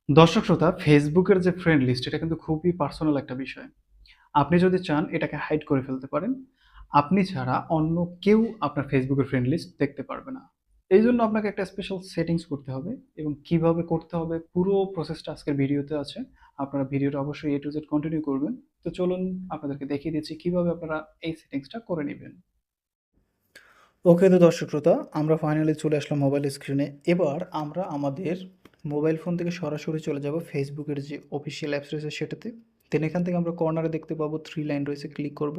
দর্শক শ্রোতা, ফেসবুকের যে ফ্রেন্ড লিস্ট এটা কিন্তু খুবই পার্সোনাল একটা বিষয়। আপনি যদি চান এটাকে হাইড করে ফেলতে পারেন। আপনি ছাড়া অন্য কেউ আপনার ফেসবুকের ফ্রেন্ড লিস্ট দেখতে পারবে না। এই জন্য আপনাকে একটা স্পেশাল সেটিংস করতে হবে এবং কিভাবে করতে হবে পুরো প্রসেসটা আজকের ভিডিওতে আছে। আপনারা ভিডিওটা অবশ্যই এ টু জেড কন্টিনিউ করবেন। তো চলুন আপনাদেরকে দেখিয়ে দিচ্ছি কিভাবে আপনারা এই সেটিংসটা করে নেবেন। ওকে, তো দর্শক শ্রোতা, আমরা ফাইনালি চলে আসলাম মোবাইল স্ক্রিনে। এবার আমরা আমাদের মোবাইল ফোন থেকে সরাসরি চলে যাব ফেসবুকের যে অফিসিয়াল অ্যাপস রয়েছে সেটাতে। দেন এখান থেকে আমরা কর্নারে দেখতে পাবো 3 লাইন রয়েছে, ক্লিক করব।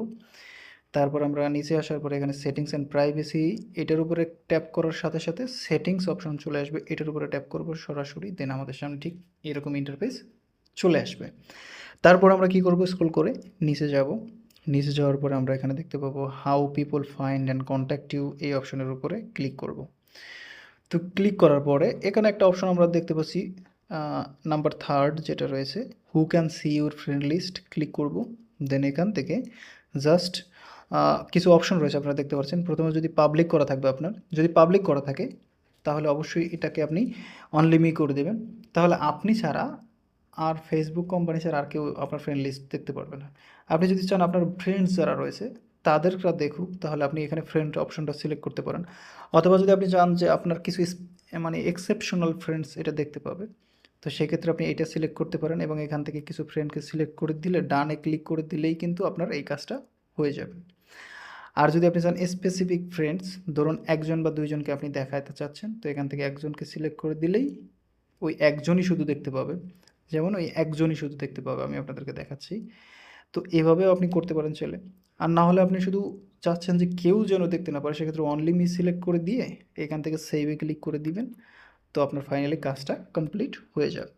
তারপর আমরা নিচে আসার পরে এখানে সেটিংস অ্যান্ড প্রাইভেসি, এটার উপরে ট্যাপ করার সাথে সাথে সেটিংস অপশন চলে আসবে, এটার উপরে ট্যাপ করব সরাসরি। দেন আমাদের সামনে ঠিক এরকম ইন্টারফেস চলে আসবে। তারপর আমরা কি করব, স্ক্রল করে নিচে যাব। নিচে যাওয়ার পরে আমরা এখানে দেখতে পাবো how people find and contact you, এই অপশনের উপরে ক্লিক করব। তো ক্লিক করার পরে এখানে একটা অপশন আমরা দেখতে পাচ্ছি, নাম্বার থার্ড যেটা রয়েছে, who can see your friend list, click করব। দেন এখান থেকে জাস্ট কিছু অপশন রয়েছে আপনারা দেখতে পাচ্ছেন। প্রথমে যদি পাবলিক করা থাকবে, আপনার যদি পাবলিক করা থাকে তাহলে অবশ্যই এটাকে আপনি অনলিমি করে দেবেন। তাহলে আপনি ছাড়া আর ফেসবুক কোম্পানি ছাড়া আর কেউ আপনার ফ্রেন্ড লিস্ট দেখতে পারবে না। আপনি যদি চান আপনার ফ্রেন্ডস যারা রয়েছে তাদেরটা দেখুক, তাহলে আপনি এখানে ফ্রেন্ড অপশনটা সিলেক্ট করতে পারেন। অথবা যদি আপনি চান যে আপনার কিছু মানে এক্সেপশনাল ফ্রেন্ডস এটা দেখতে পাবে, তো সেক্ষেত্রে আপনি এটা সিলেক্ট করতে পারেন এবং এখান থেকে কিছু ফ্রেন্ডকে সিলেক্ট করে দিলে, ডানে ক্লিক করে দিলেই কিন্তু আপনার এই কাজটা হয়ে যাবে। আর যদি আপনি চান স্পেসিফিক ফ্রেন্ডস, ধরুন একজন বা দুইজনকে আপনি দেখাতে চাচ্ছেন, তো এখান থেকে একজনকে সিলেক্ট করে দিলেই ওই একজনই শুধু দেখতে পাবে। যেমন ওই একজনই শুধু দেখতে পাবে, আমি আপনাদেরকে দেখাচ্ছি। তো এভাবেও আপনি করতে পারেন চাইলে। আর না হলে আপনি শুধু চাচ্ছেন যে কেউ যেন দেখতে না পারে, সেক্ষেত্রে অনলি মি সিলেক্ট করে দিয়ে এখান থেকে সেভে ক্লিক করে দিবেন। তো আপনার ফাইনালি কাজটা কমপ্লিট হয়ে যাবে।